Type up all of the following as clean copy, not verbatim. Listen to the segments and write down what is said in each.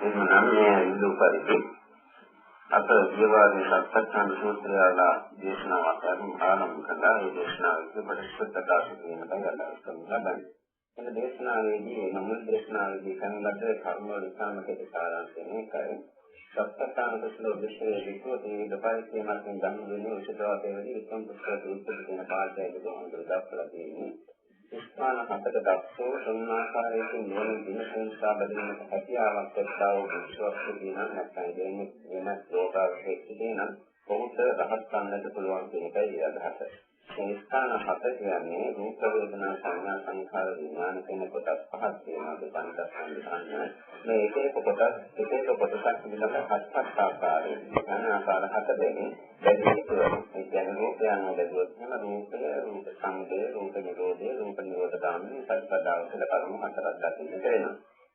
මේ ඉදුපරිදි අප ජීවාදී සත්‍යඥාන සූත්‍රයලා දේශනාවක් ආරම්භ කළා. ඒ දේශනාවේ ප්‍රතිශතතාවය කියනකයි අදහස් එන දේශනාවේදී නමුත් දේශනාවේදී කනලද කර්ම විසාමකේ සාරාංශය මේකයි. සත්‍යඥාන කුසල විශ්වයේ විකෝතේ දෙපාර්තමේන්තුවේ මාර්ගයෙන් ගන්න වෙන උසදවාතේදී විස්තර පුස්තක කියන පාඩයක දුන්නා දක්වලා තියෙනවා. ස්ථාන හතක දක්වෝ සම්මාකාරයෙන් නිවන දිනසෙන් සාබදිනක හැකියාවක් ඇත්තව විශ්වාස කියන නැත්නම් දෙන්නේ වෙන ලෝකාවශේෂ කියන පොහොත රහත් ගන්නට පුළුවන් කියන එකයි අදහස. මේ ස්ථාන හත කියන්නේ රූප වේදනා සංඥා සංඛාර විඥාන කියන කොටස් පහක් තියෙනවා දෙපන්දස්සන් මේ එක කොටසක් පිළිබඳව හත්පත් ආකාරයෙන් යන ආකාර හත දෙන්නේ ඒ කියන්නේ රූපයන් වලදීවත් වෙන රූප සංදේ රූප නිරෝධේ රූප නිරෝධ ගාමී සත්පදාව කියලා කරුණු හතරක් දක්වන්න වෙනවා.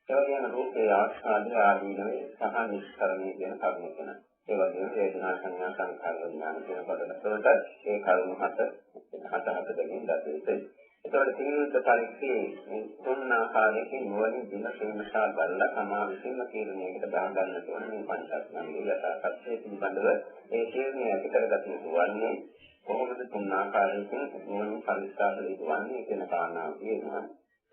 ඒ වගේම රූපේ ආස්වාදයේ ආදීනවේ සහ නිස්කරණය කියන කරුණු වෙනවා. ඒ වගේම වේදනා සංඥා සංඛාර විඥාන කියන කොටසට ඒ කරුණු හත දෙකෙන් දක්වන්නේ. ඒතකොට තීව්‍ර පරිච්ඡේ තුන් ආකාරයකින් මොනින් දින සීමසා බලලා තමා විසින්ම තීරණයකට දා ගන්න ඕනේ මේ පංචස්කන්ධය යථාර්ථයේ පිළිබඳව ඒ තීරණය ඇති කරගන්න ඕනේ කොහොමද තුන් ආකාරයකින් මොනින් පරිස්සාරලි වන්නේ කියන කාරණාව කියනවා.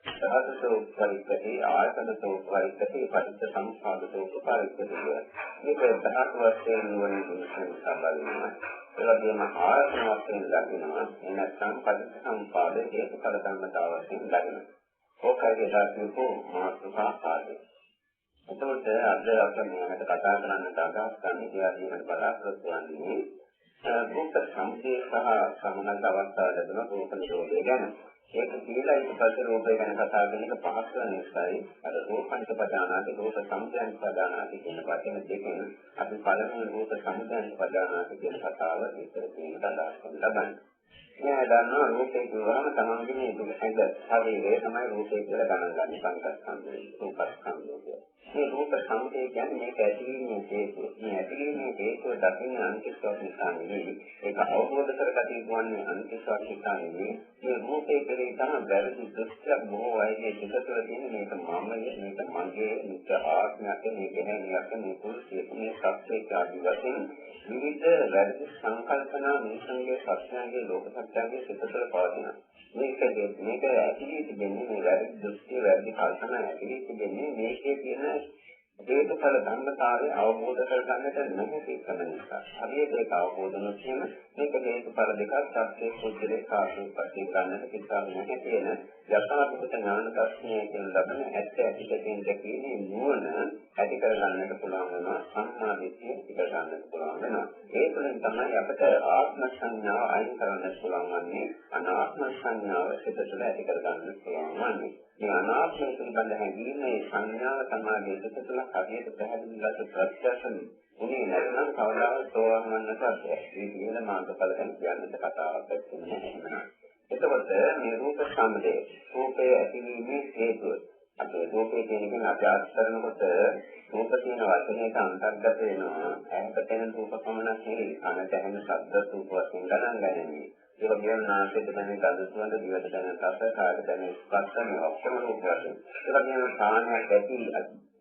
සහසතෝ පරිච්ඡේ ආයතනතෝ පරිච්ඡේ පරිච්ඡ සම්පාදතෝ පරිච්ඡේ මේක දහස් වශයෙන් මොනින් දින සීමසා බලනවා. ඒ වගේම ආයතන වශයෙන් දකිනවා නැත්නම් පරිච්ඡ සම්පාදයේ හේතුඵල ධර්මතාව වශයෙන් දකිනවා. ඕකයි දාර්ශනිකෝ මාතෘකාපාදේ. එතකොට අද අපි මේකට කතා කරන්නට අදහස් ගන්න කියලා බලාපොරොත්තු වෙන්නේ රූප සම්පේ සහ සමනල අවස්ථාව ලැබෙන රූප නිරෝධය ගැන. ඒක කියලා ඊට පස්සේ රූපය ගැන කතා කරන එක පහසු වෙන නිසායි අර රූපංච පදානාති රූප සම්පයන් පදානාති කියන වචන දෙකෙන් අපි පළමුව රූප සම්පයන් පදානාති කියන කතාව විස්තර කිරීමට අදහස් ලබන්නේ. මේ දන්නවා රූපේ කියවම තමන්ගේ මේ දුකෙන්ද ශරීරය තමයි රූපේ කියලා ගණන් ගන්න පංචස්කන්ධය රූපස්කන්ධය. මේ රූප සම්පේ කියන්නේ මේක ඇතිවීමේ හේතුව. මේ ඇතිවීමේ හේතුව දකින්න අනිත්‍යත්වයක් නිසා නෙවෙයි. ඒක අවබෝධ කරගන්න ඕනේ අනිත්‍යත්වයක් නිසා නෙවෙයි. මේ රූපේ කෙරෙහි තමයි වැරදි දෘෂ්ටියක් බොහෝ අයගේ චිත්ත තුළ තියෙන මේක මමයේ මේක මගේ මේක ආත්මයක් මේක හැමියක් මේක කුල්සිය මේ සත්‍යයක් ආදී වශයෙන් විවිධ වැරදි සංකල්පනා මිනිසුන්ගේ සත්‍යයන්ගේ ලෝක සත්‍යයන්ගේ චිත්ත තුළ පවතිනවා. මේක ඇතිවී තිබෙන්නේ මේ වැරදි දෘෂ්ටි වැරදි කල්පනා ඇතිවී තිබෙන්නේ මේකේ තියෙන හේතුඵල ධර්මතාවය අවබෝධ කරගන්නට නොහැකි කම නිසා. හරියට ඒක අවබෝධ නොවීම මේක හේතුඵල දෙකක් සත්‍ය පුද්ගලයේ කාර්යපත්‍ය ගන්නට කිසිම නැහැ කියන යථාර්ථ ඥාන දර්ශනය කියන ලබන ඇත්ත ඇතිකෙන් දැකීමේ නුවණ ඇති කරගන්නට පුළුවන් වෙනවා. සම්මා දිට්ඨිය ඇති කරගන්නට පුළුවන් වෙනවා. ඒ තුළින් තමයි අපිට ආත්ම සංඥාව අයින් කරන්න පුළුවන් වන්නේ. අනාත්ම සංඥාව සිත තුළ ඇති කරගන්න පුළුවන් වන්නේ. මේ අනාත්මය පිළිබඳ හැඟීමේ සංඥාව තමයි සිත තුළ හරියට පැහැදිලිව ප්‍රත්‍යක්ෂ උනේ නැත්නම් කවදාවත් සෝවාන් වන්නට බැහැ. මේ කියන මාර්ගඵල ගැන කියන්නට කතාවක් නැහැ. එතකොට මේ රූප සම්දේ රූපයේ ඇතිවීමේ හේතුව අපේ රූපේ කියන එක අපි ආස්තරනකොට රූප කියන වචනයට අන්තර්ගත වෙනවා. ඇහැට පෙනෙන රූප පමණක් නෙවෙයි කනට ඇහෙන ශබ්ද රූප වශයෙන් ගණන් ගන්නේ. ඒ වගේම නාසයට දැනෙන ගඳ සුවඳ දිවට දැනෙන රස කායට දැනෙන ස්පර්ශ මේ ඔක්කොම රූප වශයෙන්. ඒ වගේම කාණයක් ඇති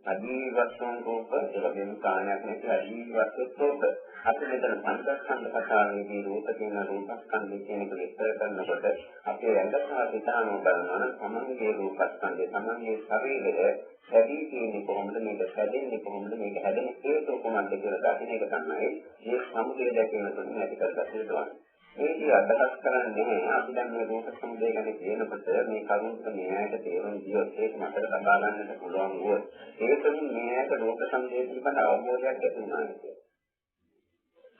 අදීවස්තුන් රූප ඒ වගේම කාණයක් නැති අදීවස්තු රූප. අපි මෙතන පංචස්කන්ධ කතාවේදී රූප කියන රූපස්කන්ධය කියන එක විස්තර කරනකොට අපේ ඇඟට හිතානෝ බලනවා නම් සමන්ගේ රූපස්කන්ධය සමන්ගේ ශරීරය හැදී තියෙන්නේ කොහොමද මේක හැදෙන්නේ කොහොමද මේක හැදෙන හේතුව කොහොමද කියලා දකින්න එක තමයි මේ සමුදය දැකීම තුළින් ඇති කරගන්න ඕනේ. මේක අදහස් කරන්නේ අපි දැන් මේ රූප සමුදය ගැන කියනකොට මේ කරුණු මෙයාට තේරුම් ගියොත් ඒක මතක තබා ගන්නට පුළුවන් වුණොත් ඒ තුළින් මෙයාට රූප සමුදය පිළිබඳ අවබෝධයක් ඇති වෙනවා කියන්නේ.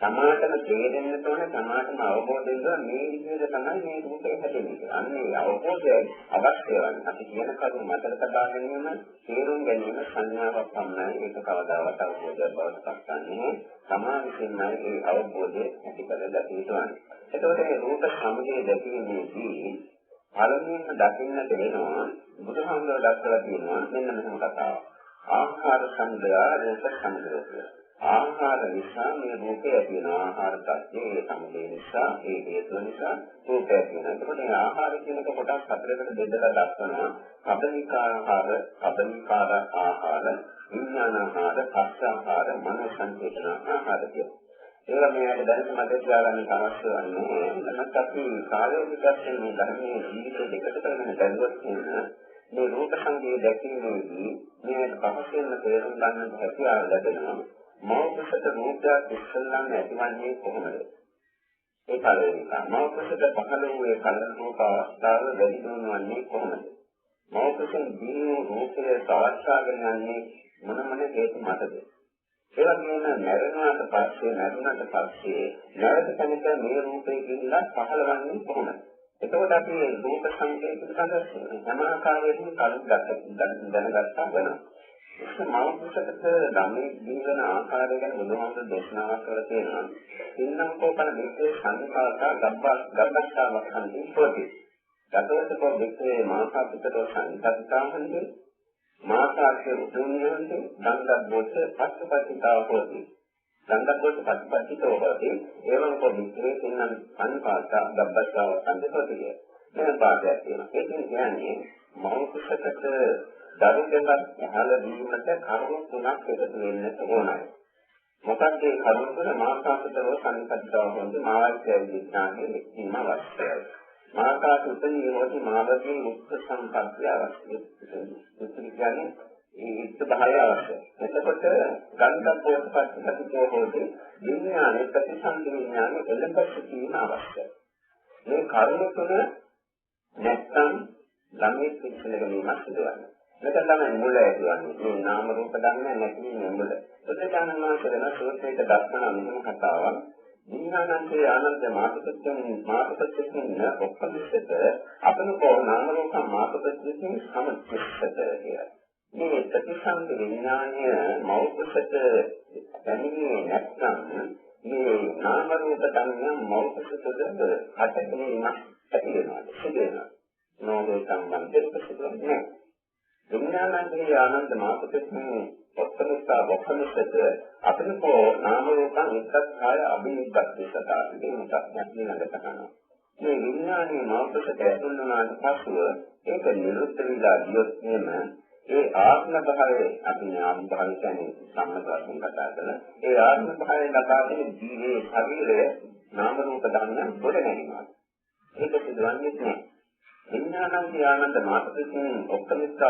සමාතම තේරෙන්න ඕනේ සමාතම අවබෝධය වෙනවා මේ විදිහට තමයි මේ රූපය හැදෙන්නේ. අන්නේ අවබෝධය අවශ්‍ය වන්නේ. අපි කියන කරුණු මතක තබා ගැනීම තේරුම් ගැනීම සංඥාවක් පමණයි. ඒක කවදාවත් අවබෝධයක් බවට පත්වන්නේ තමා විසින්මයි ඒ අවබෝධය ඇති කරගන්න තියෙන්නේ. එතකොට මේ රූප සමුදය දැකීමේදී පළමුවෙන්ම දකින්නට වෙනවා බුදුහාමුදුරුවෝ දක්වලා තියෙනවා මෙන්න මෙහෙම කතාවක්. ආහාර සමුදය රූප සමුදය කියලා. ආහාර නිසා මේ රූපය ඇති වෙනවා. ආහාර ප්‍රත්‍යයේ සමුදය නිසා ඒ හේතුව නිසා රූපය ඇති වෙනවා. එතකොට මේ ආහාර කියන කොටස් හතරකට බෙදලා දක්වනවා. කබලිකාහාර, කබලිකාර ආහාර, විඥානාහාර, පස්සාහාර, මනෝ සංකේතනාහාර කියලා. ඒවා මේකට දැනට මතක තියාගන්න අවශ්‍ය වන්නේ නැත්නම් අපි කාලයකට මේ ධර්මයේ ජීවිතේ දෙකට කරගෙන බැලුවොත් මේ රූප සංකේත දැකීමේදී මේ පහසෙන් තේරුම් ගන්න හැකියාව ලැබෙනවා. මෞඛික රූපයක් ඉස්සෙල්ලාම ඇතිවන්නේ කොහොමද? ඒ පළවෙනි එක. මෞඛික පහළ වූ කලන රූප අවස්ථාව වැඩි දියුණුවන්නේ කොහොමද? මෞඛිකෙන් දිනු රූපයේ පවත්වාගෙන යන්නේ මොන හේතු මතද? ඒ වගේම මරණයට පස්සේ නැවත තැනක මේ රූපේ ගිහිල්ලා පහළවන්නේ කොහොමද? එතකොට අපි රූප සංකේත පිළිබඳව හැම ආකාරයකින් කලින් දැනගත්තා වෙනවා. ඒක මෞඛිකකට ධම්මේ ජීවන ආකාරය ගැන බුදුහාමුදුරුවෝ දේශනාවක් කරලා තියෙනවා. ඉන්නම් කෝපන දෙකේ සංකාරක ගබ්බස්තාවක් හන්දී පොතේ. ගතවතකෝ දෙකේ මාසාපිටෝ සංකප්පතාවන්දී මාසාක්ෂේ උතුම්යන්දී දංගබ්බෝත පස්සපතිතාව පොතේ. දංගබ්බෝත පස්සපතිතෝ පොතේ එවං පොදිස්සේ ඉන්නම් සංකාරක ගබ්බස්තාවක් හන්දී පොතේ. මේ පාඩයක් තියෙනවා. ඒක කියන්නේ මෞඛිකකට දරුදෙන්වත් පහළ වීමට කරුණු තුනක් එකතු වෙන්න ඕනයි. මොකද මේ කරුණු තුන මානසිකව සංකල්පතාව වගේ මාර්ගය විඥානයේ එක්වීම අවශ්‍යයි. මානසික උපනීයෝති මාර්ගයේ මුක්ත සම්පත්තිය අවශ්‍යයි. ඒ කියන්නේ ඒ භාවය අවශ්‍යයි. එතකොට ගන්ධබ්බෝත් පස්සකෝ හොදී විඥානයේ ප්‍රතිසන්දි විඥානයේ එළඹ සිටීම අවශ්‍යයි. මේ කරුණු තුන නැත්නම් ළමයි පිළිසලගීමක් සිදුවන්නේ. මෙතන තමයි මුල ඇතිවන්නේ. මේ නාම රූප ධර්ම නැති මුල. ප්‍රතිඥානනා කරන සෝතේක දර්ශන අනුම කතාවක්. විඥානන්තේ ආනන්ද මාතෘකයෙන් ඔක්කොමිට අපනකෝ නාම රූප මාතෘකයෙන් සමච්චිත කියලා. මේ ප්‍රතිසන්දි විඥානය මෞඛිකත දැනෙන්නේ නැත්නම් මේ නාම රූප ධර්ම මෞඛිකතද හටගෙන ඇති වෙනවා. සිදෙනවා. නෝගේ සම්බන්ධයෙන් ප්‍රතිසන්දි විඥානන්තේ ආනන්ද මාතෘකයෙන් ඔක්කොමිට අපනකෝ නාම රූපං එක්කත්හාය අභිනිබ්බති සතාදී මුතක් නැතිනකට කරනවා. මේ විඥානයේ මාතෘකයට ඇතුල් වුණාට පසුව ඒක නිරුද්ධ වෙලා ගියොත් එම ඒ ආත්ම භාවයේ අපි නාම භාවය කියන්නේ සම්මත වශයෙන් කතා කරන ඒ ආත්ම භාවයේ ලබා දෙන ජීවේ ශරීරය නාම රූප ධර්මයන් ගොඩ නැගෙනවා. ඒක සිදුවන්නේ නැහැ. විඥානන්තේ ආනන්ද මාතෘකයෙන් ඔක්කොමිට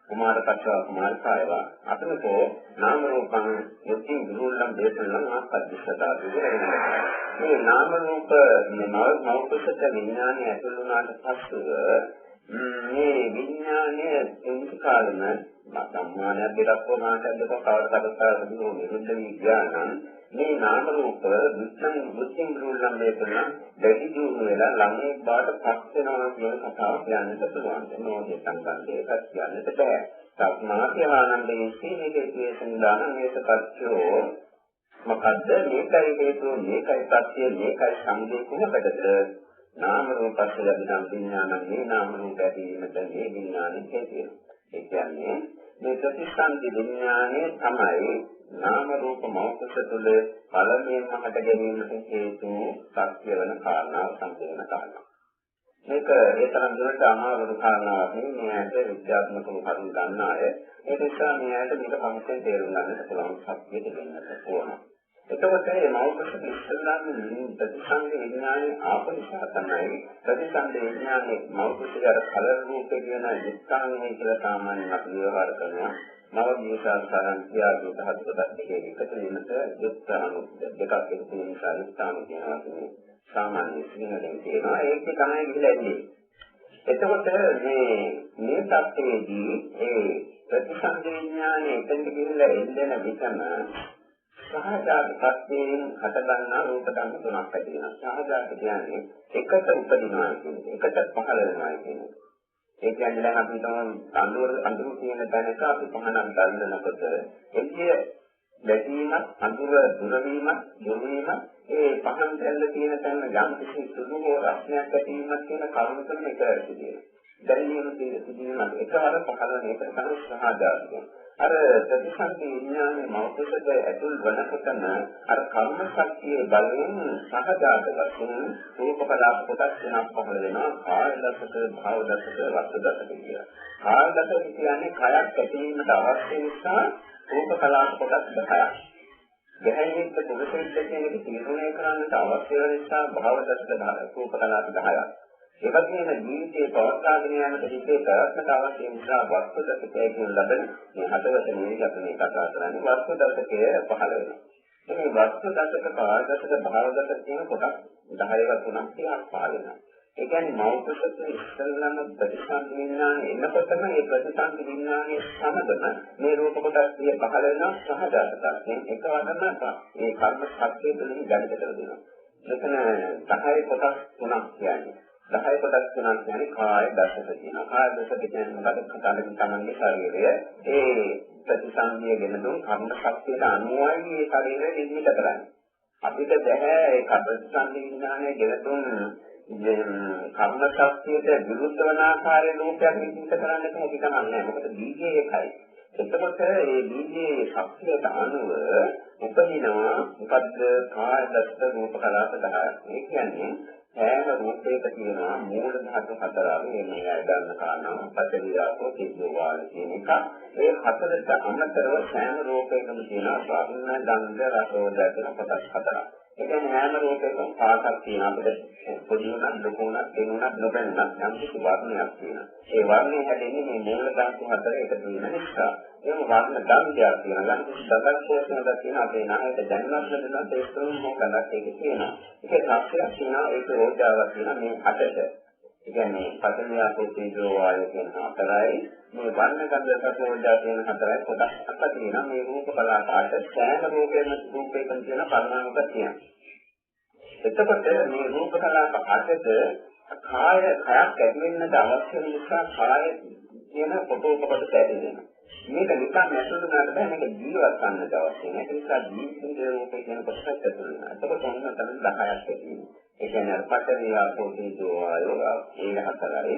කුමාර පත්‍යා කුමාර කායවා අපනකෝ නාම රූපං යොතින් ගුරුල්ලම් දේශනං ආපද්දිසතා දුරේනවා. මේ නාම රූප මෞඛික විඥානය ඇතුළු වුණාට පස්සෙ මේ විඥානය එන්කාලම සම්මානයක් දෙකක් වුණාට කවදාකවත් නිරුද්ධ විඥානං මේ නාම රූප මුත්‍යෙන් ගුරුල්ලම් දේශනං දෙවි දුරු වෙලා ළඟේ බාට පස් වෙනවා කියන කතාව කියන්නට පුළුවන්. නෝදේ සංකල්පයකට කියන්නට බෑ. සත්‍මාත්‍ය ආනන්දයේ සීලයේ දේශනාන මේකපත්‍යෝ මොකද්ද මේකයි හේතුව මේකයි සත්‍ය මේකයි සම්දේ කොහොමදද නාම රූපස්ස ලැබෙන විඥාන මේ නාම රූප ඇතිවීමට මේ විඥානෙ හේතුව. ඒ කියන්නේ මේ ප්‍රතිසන්දි විඥානේ තමයි නාම රූප මෞඛික තුල පළමුවෙන්ම හට ගැනීමට හේතු සත්‍ය වෙන කාරණා සම්පූර්ණ කාරණා. මේක ඒ තරම් දුරට අමාරු කාරණාවක් නෙවෙයි. මේ ඇට විද්‍යාත්මකව කරුණු ගන්න අය ඒ නිසා මේ ඇට මේක පහසෙන් තේරුම් ගන්නට පුළුවන් සත්‍ය දෙන්නට ඕන. එතකොට මේ මෞඛික ඉස්සල්ලාම ප්‍රතිසන්දි විඥානේ ආපනිසා තමයි ප්‍රතිසන්දි විඥානේ මෞඛික අර කලර රූපේ කියන විස්තරණය කියලා සාමාන්‍යයෙන් අපි ව්‍යවහාර කරනවා. නව දීසාරයන් කියාගේ ධාතු දෙකේ එකතු වීමට යුක්තාන දෙකක් එකතු වීම නිසා යුක්තාන කියනවා. සාමාන්‍ය සිංහලෙන් කියනවා ඒක තමයි ගිහිලා ඉන්නේ. එතකොට මේ තත්ත්වයේදී ඒ ප්‍රතිසන්දි විඥානේ එතෙන්ට ගිහිලා එන්න විතම සහජාත තත්ත්වයෙන් හටගන්නා රූප ධර්ම තුනක් ඇති වෙනවා. සහජාත කියන්නේ එකට උපදිනවා කියන්නේ එකට පහළ වෙනවා කියන්නේ. ඒ කියන්නේ දැන් අපි තමයි අඳුර කියන තැනක අපි පහනක් දැල්නකොට එළිය දැකීමත් අඳුර දුරවීමත් යොමුවීමත් ඒ පහන් දැල්ල තියෙන තැන යම් කිසි සුදු හෝ රස්නයක් ඇතිවීමත් කියන කරුණු තුන එක සිදුවෙනවා. දැනීම සිදුවීම එකවර පහළ වෙන එක තමයි සහජාත කියන්නේ. අර ප්‍රතිසන්දි විඥානයේ මෞඛ්‍යද ඇතුල් වනකොටම අර කර්ම ශක්තියේ බලයෙන් සහජාත වශයෙන් රූප කලාප කොටස් වෙනස් පහළ වෙනවා. කාය දසක, භාව දසක, වස්තු දසක කියලා. කාය දසක කියන්නේ කයක් ඇතිවීමට අවශ්‍ය නිසා රූප කලාප කොටස් 10ක්. ගැහැණියෙක් පුරුෂයෙක් කියන එක තීරණය කරන්නට අවශ්‍ය වෙන නිසා භාව දසක රූප කලාප 10ක්. ඒ වගේම ජීවිතයේ පවත්වාගෙන යාමට හිතේ ප්‍රයත්නක අවශ්‍ය නිසා වස්තු දසකයේ කියන ලබන මේ හදවත නෙවෙයි අපි මේ කතා කරන්නේ වස්තු දසකයේ පහළ වෙනවා. මේ වස්තු දසක, කාය දසක, භාව දසක කියන කොටස් 10ක තුනක් තියක් පහළ වෙනවා. ඒ කියන්නේ මෞඛ්‍යයේ ඉස්සෙල්ලාම ප්‍රතිසන්දි විඥානය එනකොටම මේ ප්‍රතිසන්දි විඥානයේ සමගම මේ රූප කොටස් 10 පහළ වෙනවා සහජාතයෙන් එකවරම මේ කර්ම ශක්තිය තුළින් ජනිත කර දෙනවා. මෙතන 10 කොටස් තුනක් කියන්නේ 10 කොටස් තුනක් කියන්නේ කාය දසක කියනවා. කාය දසක කියන්නේ මොකද? තමන්ගේ ශරීරය ඒ ප්‍රතිසන්දිය ගෙන දුන් කර්ම ශක්තියට අනුවයි මේ ශරීරය නිර්මිත කරන්නේ. අපිට බෑ ඒ ප්‍රතිසන්දි විඥානය ගෙන දුන් කර්ම ශක්තියට විරුද්ධ වන ආකාරයේ රූපයක් නිර්මිත කරන්න කැමති කමන්නේ. මොකද බීජය එකයි. එතකොට මේ බීජයේ ශක්තියට අනුව උපදිනවා මොකද්ද? කාය දසක රූප කලාප 10ක්. ඒ කියන්නේ හැම රූපයක තියෙනවා මූල ධාතු හතරක්. මේ ගන්න කාරණා පතරියාකෝ කිව්වා කියන එක. ඒ හතරට අමතරව හැම රූපයකම තියෙනවා වර්ණ, ගන්ධ, රස, ඕජා කියන කොටස් හතරක්. ඒ කියන්නේ හැම රූපයකම පාටක් තියෙනවා. අපිට පොඩි උනත්, ලොකු උනත්, දෙන උනත්, නොබැන්නත් යම් කිසි වර්ණයක් තියෙනවා. ඒ වර්ණය හැදෙන්නේ මේ මූල ධාතු හතර එකතු වෙන නිසා. එහෙනම් වර්ණ ගන්ධයක් තියෙනවා. දසක් කෝෂණයක් තියෙනවා. අපේ නායක දැනුමක් ලැබෙනවා. ඒ ස්වරූප මොකක්ද ඒක තියෙනවා. ඒකේ රසයක් තියෙනවා. ඒක ඕජාවක් තියෙනවා. මේ අටට. ඒ කියන්නේ පතරියාකෝ කිව්වා කියන හතරයි මේ වර්ණ ගන්ධ රස ඕජා කියන හතරයි කොටස් අට තියෙනවා. මේ රූප කලාපාට සෑම රූපයකම තියෙන පරමාණුක තියෙනවා. එතකොට මේ රූප කලාප අටට කාය කයක් ඇති වෙන්නට අවශ්‍ය නිසා කාය කියන කොටස ඇතිවෙනවා. මේක නිකන් ඇතුළු කරන්න බෑ. මේක ජීවත් වන්නට අවශ්‍ය නැහැ. ඒ නිසා ජීවිතයේ රූපේ කියන කොටස ඇතුළු වෙනවා. එතකොට ඔන්න තමයි 10ක් ඇතිවෙන්නේ. ඒ කියන්නේ පතරියාකෝ කිව්වා ඒ හතරයි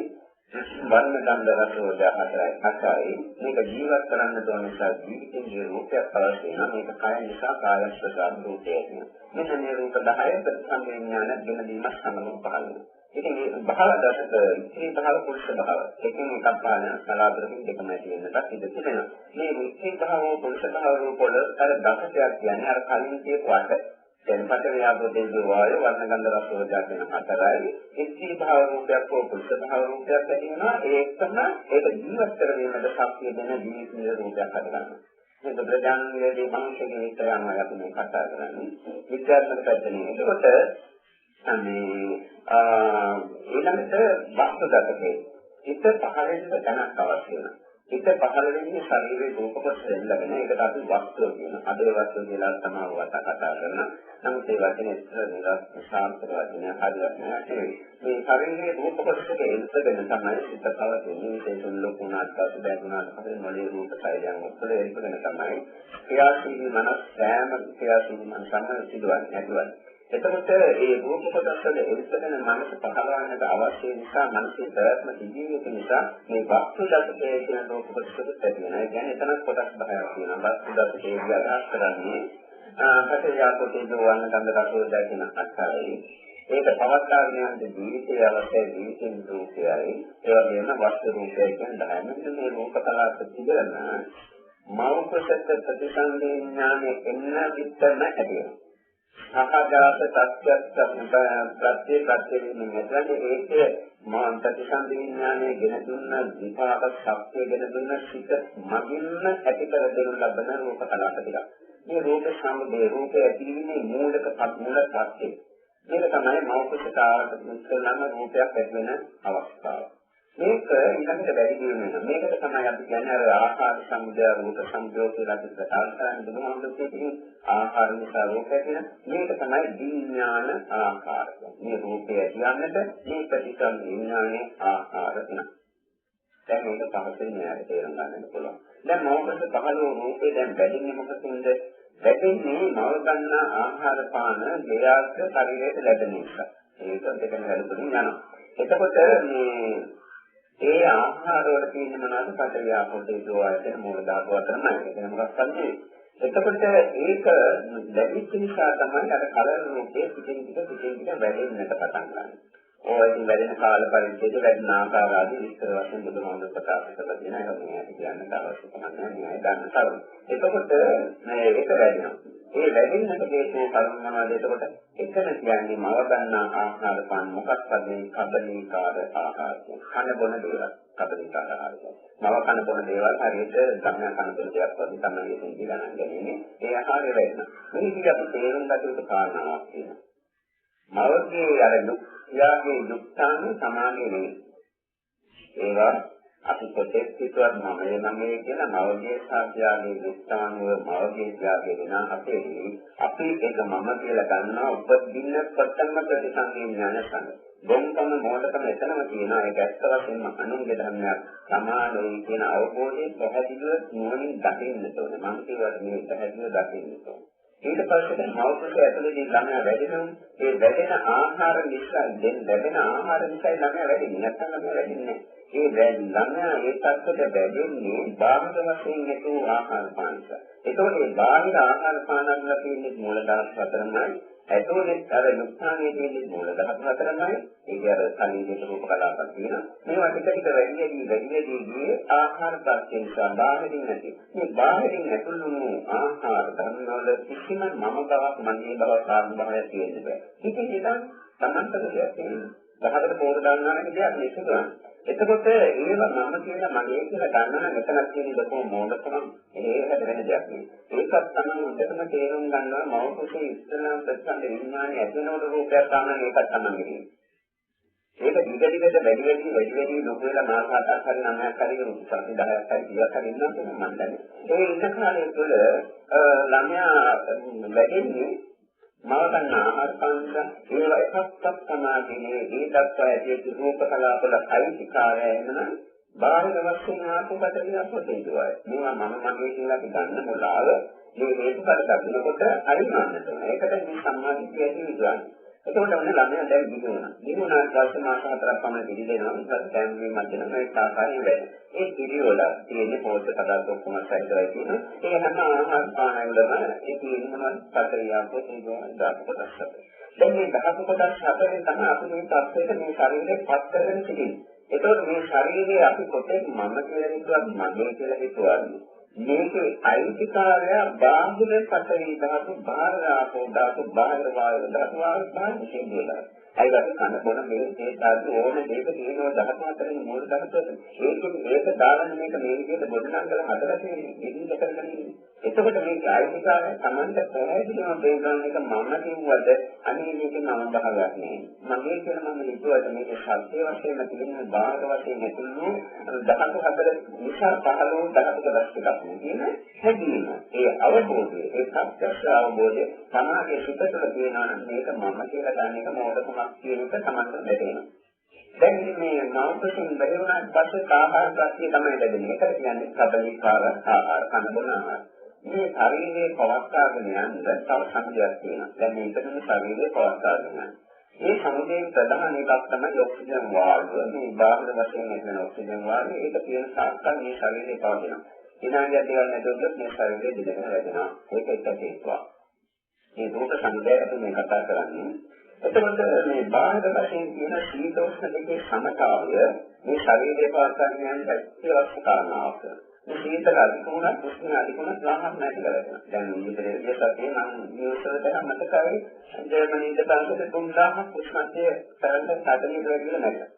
වර්ණ ගන්ධ රස ඕජා හතරයි. මේක ජීවත් කරන්න ඕන නිසා ජීවිතයේ රූපයක් අවශ්‍ය වෙනවා. මේක කය නිසා කාය ප්‍රසාර රූපය වෙනවා. මෙන්න මේ රූප 10 ප්‍රතිසන්දි විඥාන ගෙන දීමක් සම්බන්ධව පහළ වෙනවා. ඉතින් මේ භාව දසක ඉස්ත්‍රි භාව පුරුෂ භාව එකෙන් එකක් පාන කලාතුරකින් දෙකම ඇති වෙනකත් ඉඳ තිබෙනවා. මේ ඉස්ත්‍රි භාව පුරුෂ භාව රූප වල අර දසකයක් කියන්නේ අර කලින් කියපු අට. දැන් පතරියාකෝ කිව්වා වර්ණ ගන්ධ රස ඕජා කියන හතරයි. ඉස්ත්‍රි භාව රූපයක් හෝ පුරුෂ භාව රූපයක් ඇති වෙනවා. ඒකම ඒක ජීවත් කරගන්නට ශක්තිය දෙන ජීවිතීය රූපයක් හදගන්නවා. මේක ප්‍රධානමේදී මනුෂ්‍යගේ විතරම අපි මේ කතා කරන්නේ. විද්‍යාත්මක පැත්තෙන්. ඒකට ඊළඟට වස්තු දසකේ හිත පහළ වෙන තැනක් අවශ්‍ය වෙනවා. හිත පහළ වෙන්නේ ශරීරයේ රූප කොටස එල්ලගෙන ඒකට අපි වස්තු කියනවා. අදේ වස්තු කියලා තමයි කතා කරනවා. නමුත් ඒ වචනේ ඉස්සර නිරාශාන්ත වචනය හරියට නෑ. මේ ශරීරයේ රූප කොටස එල්ලගෙන තමයි හිත පවතින්නේ. ඒක ලොකුනාට පස්සේ බැඳුනාට පස්සේ මොළයේ රූප සෛලයන් ඔක්කොම එල්ලගෙන තමයි ක්‍රියාශීලී මනස සෑම ක්‍රියාශීලී මනසම සිදුවන්නේ නැතුවයි. එතකොට ඒ රූප කොටස් වල එල්ලගෙන මනස පහළවන්නට අවශ්‍ය නිසා මනසේ ප්‍රයත්න සිදුවීම නිසා මේ වස්තු දසකයේ කියන රූප කොටස් ඇති වෙනවා. ඒ කියන්නේ එතන කොටස් 10ක් තියෙනවා. වස්තු දසකයේ අදහස් කරන්නේ පතරියාකෝ කිව්වා වර්ණ ගන්ධ රස ඕජා කියන අටයි. ඒක පවත්වාගෙන යන ජීවිතයේ අවශ්‍ය ජීවිතින් රූපයයි. ඒ වගේම වස්තු රූපය කියන 10. මෙන්න මේ රූප කලාප පිළිගන්න මෞඛ්‍යසත් ප්‍රතිසන්දි ඥානෙ එන්න විතරම ඇති වෙනවා. සහජාත ප්‍රත්‍ය වෙන්නේ ඒක මාන ප්‍රතිසන්දි විඥානයේ ගෙන දුන්න විපාක ශක්තිය ගෙන දුන්න සිත මගින්ම ඇති කර දෙනු ලබන රූප කලාප ටික. මේ රූප සම්බේ රූපය ඇතිවීමේ මූලික ප්‍රත්‍ය. මේක තමයි මෞඛ්‍යතාවට මුස්ලම රූපයක් ඇති වෙන අවස්ථාව. මේක ඊළඟට වැඩි දියුණු වෙනවා. මේකට තමයි අපි කියන්නේ ආහාර සම්මුදය රූප සම්ප්‍රයෝග කියලා අපි කතා කරන්නේ. බුදුහාමුදුරුවෝ ආහාර නිසා රූප ඇතිවෙන මේක තමයි විඥාන ආකාරය. මේ රූපය කියන්නට මේ ප්‍රතිසන්දි විඥානයේ ආකාර වෙනවා. දැන් මේක පහසෙන් නෑ තේරුම් ගන්න පුළුවන්. දැන් මෞඛ්‍ය පහළ වූ රූපේ දැන් වැඩින්නේ මොකද? වැඩින්නේ මව ගන්න ආහාර පාන දෙයක් ශරීරයට ලැබෙන නිසා. ඒක දෙකම වැඩිපුරින් යනවා. එතකොට මේ ඒ ආහාර වල තියෙන මොනවද? පඨවි ආපෝ තේජෝ ආයතන මූල ධාතු අතරමයි. ඒක මොකක්ද කියන්නේ? එතකොට ඒක ලැබිච්ච නිසා තමයි අර කලර රූපයේ පිටින් වැඩෙන්නට පටන් ගන්න. ඕයින් වැඩෙන කාල පරිච්ඡේදය වැඩින ආකාර ආදී විස්තර වශයෙන් බුදුහාමුදුරුවෝ ප්‍රකාශ කරලා තියෙනවා. ඒක මේ කියන්න අවශ්‍ය නැහැ. මේ ගන්න තරම. එතකොට මේ ඒක වැඩිනවා. ඒ වැඩින්නට හේතුව කරුණ මොනවද? එතකොට එතන කියන්නේ මව ගන්නා ආහාර පාන මොකක්ද මේ කබලීකාර ආහාර කියන්නේ. කන බොන දේවල් කබලීකාර ආහාර. මව කන බොන දේවල් හරියට ගන්න කන බොන දේවල් වගේ තමයි එතෙන් ගණන් ගන්නේ. ඒ ආහාරය වෙන්න. මේ විදිහට අපි තේරුම් ගත යුතු කාරණාවක් තියෙනවා. මවගේ අර යාගේ දුක්ඛාන සමානයි නෙවෙයි. ඒවා අපි කොටස් පිටුවක් මමයේ කියන මවගේ සාධ්‍යාගේ දුක්ඛානුව මවගේ ත්‍යාගය වෙන අපි ඒක මම කියලා ගන්නවා උපදින්න පටන්ම ප්‍රතිසංවේදී යනසන. ගොම්කම මොඩකම එතනම තියෙනවා. ඒක ඇත්ත වශයෙන්ම අනුන්ගේ ධර්මයක් සමානයි කියන අවබෝධයෙන් පැහැදිලිව නුවණින් දකින්න ඕනේ. මම කියවට මේ පැහැදිලිව දකින්න ඕනේ. ඊට පස්සේ මව්කුසේ ඇතුළේදී ළමයා වැඩෙනවා. ඒ වැඩෙන ආහාර නිසා ලැබෙන ආහාර නිසා ළමයා වැඩෙන්නේ නැත්නම් ළමයා වෙන්නේ නැහැ. ඒ ළමයා ඒ පැත්තට වැඩෙන්නේ බාහිර වශයෙන් නැතු ආහාර පාන නිසා. ඒකෝට මේ බාහිර ආහාර පාන වල තියෙන මූල ධාතු හතරමයි. ඇතුළේ අර නුක්සානයේ තියෙන මූල ධාතු හතරමයි. ඒක අර ශරීරයේ රූප කලාපක් තියෙනවා. මේවා ටික ටික වැඩිදී ආහාර ප්‍රත්‍ය නිසා බාහිරින් නැති. මේ බාහිරින් ඇතුළු ආහාර ධර්ම වල කිසිම මම බවක් මගේ බවක් ආත්ම භාවයක් තියෙන්නේ නැහැ. ඉතින් ඒක තමන්ට දෙයක් තියෙනවා. දහකට පොර දාන්නා කියන දෙයක් නෙසුදුනා. එතකොට ඒව මම කියලා මගේ කියලා ගන්න නම් එතනක් තියෙන ලොකු මොඩකම ඒකට වෙන දෙයක් නෙවෙයි. ඒකත් තමයි උඩටම තේරුම් ගන්නවා මව කුසේ ඉස්ලාම් ප්‍රතිසන්ද විඥානයේ ඇතිවෙනවද රූපයක් තමයි ඒකත් තමයි. ඒක දිගට වැඩි ලොකු වෙලා මාස 7ක් හරි 9ක් හරි සති 10ක් හරි 20ක් හරි ඉන්නවා කියන මම දන්නේ. ඒ ඉන්න කාලය තුළ ළමයා වැඩින්නේ මව ගන්න ආහාර පාන ඒවා එකක්වත් සමාධියේ ඒ දක්වා ඇති රූප කලාපවල අයිතිකාරය එනවා. බාහිර වස්තුන් ආපුකට විනාශෝතේජෝයි. මේවා මම මගේ කියලා අපි ගන්න මොලාව මේ හේතුඵල දක්නකොට හරිමන්නට ඕන. ඒකට මේ සම්මාදිට්ඨිය ඇති විදිහට. එතකොට ඔන්න ළමයා දැන් දිනුනා. දිනුනාට පස්සේ මාස 4ක් පමණ පිළිදෙනවා. ඊට දැන්වීම මැදන මේ සාකාරයෙන් වැඩ. ඒ පිළිවල තියෙන පොත් පදාර්ථ ඔක්කොම සැකරයි තියෙනවා. ඒ හැම ආහාර පානවලම ඒ තියෙන මොනවද පතරියාපෝ තියෙනවා දාප කොටස්. දැන් මේ දාප කොටස් හතරෙන් තමයි අපි මේ තත්ත්වයට මේ ශරීරේ පත් කරගෙන තිබෙන්නේ. එතකොට මේ ශරීරයේ අපි කොටේ මම කියලා හිතුවත් මගේ කියලා හිතුවත් මේකේ අයිතිකාරය බාහිර පතරී ධාතු බාහිර ආපෝ ධාතු බාහිර වායු ධාතු බාහිර සිදුවලා අයිවත් කන බොන මේ ධාතු ඕන දෙයක තියෙනවා ධාතු අතරින් මූල ධාතු ඒක දාගෙන මේක මේ විදිහට බොඩනම් කරලා හදලා තියෙන්නේ ඉදින් කරගෙන එතකොට මේ අයිතිකාරය Tamanta පැහැදිලිවම බේගන්න එක මම කිව්වද අනේ මේක මම බහගන්නේ මගේ කියලා මම හිතුවට මේක සත්‍ය වශයෙන්ම තියෙන බාහිර වශයෙන් ඇතුළු ධාතු හතර නිසා පහළ වූ ධාතු කොටස් කියන හැදීම ඒ අවබෝධය ඒ සත්‍ය අවබෝධය සමාජයේ පිටතට තියෙනවා නම් මේක මම කියලා ගන්න එක මොකටද කියන එක තමයි දැනෙන්නේ. දැන් මේ නවකසින් බැරි වුණාට පස්සේ ආහාර ප්‍රත්‍ය තමයි ලැබෙන්නේ. ඒකට කියන්නේ කබලිකාර ආහාර කන බොන ආහාර. මේ ශරීරයේ පවත්වාගෙන යන්න තව සංකේතයක් තියෙනවා. දැන් මේකනේ ශරීරයේ පවත්වාගෙන යන්නේ. මේ සමුදයෙන් ප්‍රධාන එකක් තමයි ඔක්සිජන් වායුව. මේ බාහිර වශයෙන් එන ඔක්සිජන් වායුව ඒක තියෙන සාකල් මේ ශරීරයේ පවතිනවා. ඊළඟට දේවල් නැතුවොත් මේ ශරීරයේ දිගට වැඩෙනවා. ඒක එක හේතුවක්. මේ රූප සංදේශය මේ කතා කරන්නේ. එතකොට මේ බාහිර වශයෙන් තියෙන සීතෝෂ්ණ දෙකේ සමතාවය මේ ශරීරයේ පවත්වාගෙන යන අවශ්‍ය කාරණාවක්. මේ සීතල අධිකුණ උෂ්ණ අධිකුණ ගාමක් නැති කරගන්න. දැන් මේ විදිහට නම් නියුසලට මතකයි ජර්මනියේ තංගට 3000ක් උෂ්ණත්වය තරඟ 40 කියලා නැගලා.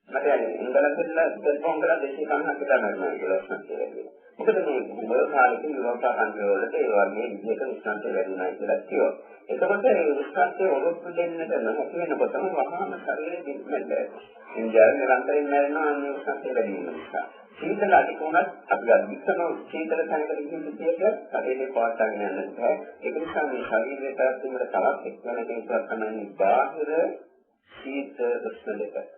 මට ඉංගලන්තෙත් දෙපොංගල 250ක් විතර නැගලා කියලා උෂ්ණත්වය. මොකද මේ මොළකාලේ යුරෝපා කන්ට්‍රෝල්වලට ඒ වගේ විදිහට උෂ්ණත්වය වැඩි වෙනවා කියලා කියනවා. එතකොට මේ උෂ්ණත්වය ඔරොත්තු දෙන්නට නොහැකි වෙනකොටම වහාම ශරීරයේ දික්මැද ඉන්දියාවේ නිරන්තරයෙන් මැරෙනවා අන්නේ උෂ්ණත්වය වැඩි වෙන නිසා. සීතල අධිකුණත් අපි අධිකන සීතල තැනකට ගිහින් ඉතිරියට ශරීරේ පවත්වාගෙන යන්න බෑ. ඒක නිසා මේ ශරීරයේ පැවැත්මට තවත් එක්වන හේතුවක් තමයි බාහිර සීත උෂ්ණ දෙක.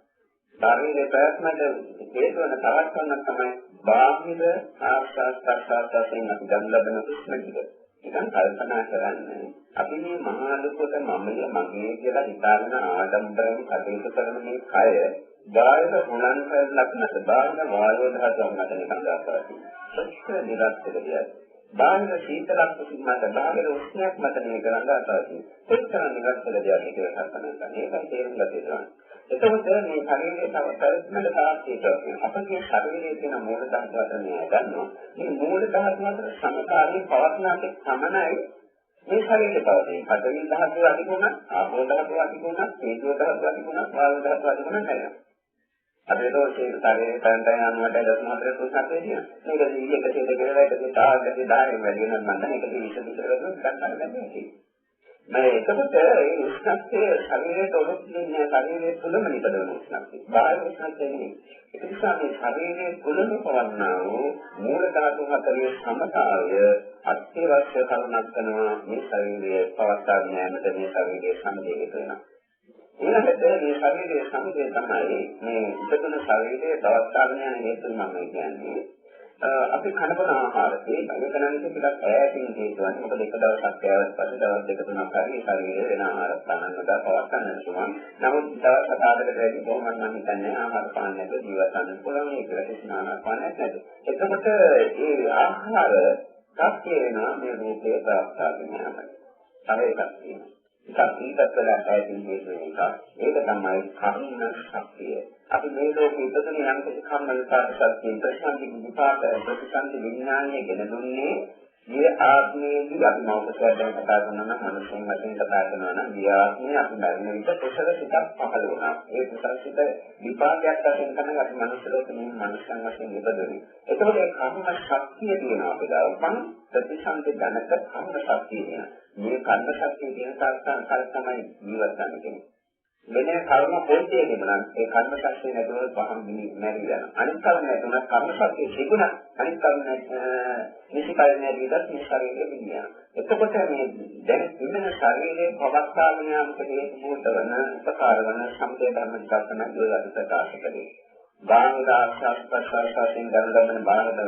ශරීරයේ පැවැත්මට හේතු වන තවත් කරුණක් තමයි බාහිර ආස්වාද ප්‍රසආසයෙන් අපි ගන්න ලබන උෂ්ණ ටික. ඉතින් කල්පනා කරන්න අපි මේ මහා ලෝකෙට මමයේ මගේ කියලා හිතාගෙන ආඩම්බරයෙන් කටයුතු කරන මේ කය බාහිර මුලන් කරලක් නැත. බාහිර වායෝ දහතුන් නැත නිකන් දාපරයි. සත්‍ය නිරාස්තකදී. බාහිර සීතලක් මත බාහිර උෂ්ණයක් මත නේ කරන් දාපරයි. සත්‍ය නිරාස්තකදී ඒක කල්පනා කරන. ඒකයි තේරුම් ගත යුතු. එතකොට මේ ශරීරයේ තව පරිස්සමකට තාක්ෂිකව අපගේ ශරීරයේ තියෙන මූල ධාතු අතර මේ ගන්නවා. මේ මූල ධාතු අතර සමකාලීන පවත්නාට සමනයි මේ ශරීරයේ පවතින. පඨවි ධාතුව අධිකුණ, ආපෝ ධාතුව අධිකුණ, තේජෝ ධාතුව අධිකුණ, වායු ධාතුව අධිකුණ නැහැ. අපි රෝචේ ශරීරයේ තන්ටයන් අනුවට දසමාතර කුසක් වෙදින. මේක දීයක දෙකේ එකේ තාගගේ ධාරයෙන් වැඩි වෙනවා නම් මේක විශේෂ විශේෂ ගන්න බැහැ. මේ එතකොට ඒ උෂ්ණත්වය ශරීරයට ඔලොස්සින්නේ ශරීරයේ තුලම නිපදවන උෂ්ණත්වය. බාහිර උෂ්ණත්වය නෙවෙයි. ඒ නිසා මේ ශරීරයේ තුලම පවන්නා වූ මූල ධාතු හතරේ සමතාවය අත්‍යවශ්‍ය කරුණක් කරනවා මේ ශරීරයේ පවත්වාගෙන යාමට මේ ශරීරයේ සමදේක වෙනවා. ඊළඟට මේ ශරීරයේ සමදේ තමයි මේ ඉදතුන ශරීරයේ පවත්වාගෙන යන හේතු මම කියන්නේ. අපි කනබන ආහාර ඒ බලකරන්නේ ටිකක් ඈතින් හේතුවක්. මොකද එක දවසක් කෑවට පස්සේ දවස් දෙක තුනක් හරි ශරීරයේ වෙන ආහාර පානකට පවත් ගන්න පුළුවන්. නමුත් දවස් 7-8කට වැඩි කොහොමද මම හිතන්නේ ආහාර පාන නැතුව ජීවත් වෙන්න පුළුවන්. ඒක කිසිම ආහාර පානයක් නැත. එතකොට මේ ආහාර ශක්තිය වෙනවා මේ රූපේ ප්‍රාප්තාගෙන යනවා. තව එකක් තියෙනවා. එකක් ඊටත් වඩා ඈතින් හේතු වෙන එක. ඒක තමයි කර්ම ශක්තිය. අපි මේ ලෝකෙ ඉපදුන යම් කිසි කම්ම විපාක ශක්තිය ප්‍රතිසන්දි විපාක ප්‍රතිසන්දි විඥානය ගෙන දුන්නේ මේ ආත්මයේදී අපි මෞකසයෙන් කතා කරනවා නම් මනුෂ්‍යයන් වශයෙන් කතා කරනවා නම් මේ ආත්මයේ අපි මරණ විට කුසල සිතක් පහළ වුණා. ඒ කුසල සිත විපාකයක් වශයෙන් තමයි අපි මනුෂ්‍ය ලෝකෙදී මනුෂ්‍යයන් වශයෙන් ඉපදුනේ. එතකොට ඒ කර්ම ශක්තිය තියෙනවා අපේ ගාව. ප්‍රතිසන්දි ධනක කර්ම ශක්තිය තියෙනවා. මේ කර්ම ශක්තිය තියෙන තාක්ෂණ තමයි ජීවත් වෙන්නේ. මෙන්න කර්ම පොයින්ට් එකේ නම් ඒ කර්ම ශක්තිය නැතුව පහම් නැති වෙනවා. අනිත් කර්ම නැතුව කර්ම ශක්තිය තිබුණා. අනිත් කර්ම නිසිකරණය විදිහට මේ ශරීරෙ විඥාන. එතකොට මේ දැන් ඉන්න ශරීරයේ පවත්වාගෙන යාමට හේතු වන උපකාර වන සම්පේ ධර්ම ටිකක් තමයි ඒකට ප්‍රකාශ කරන්නේ. බාහදාස්පස්පස්පස්යෙන් ගන්න බාහද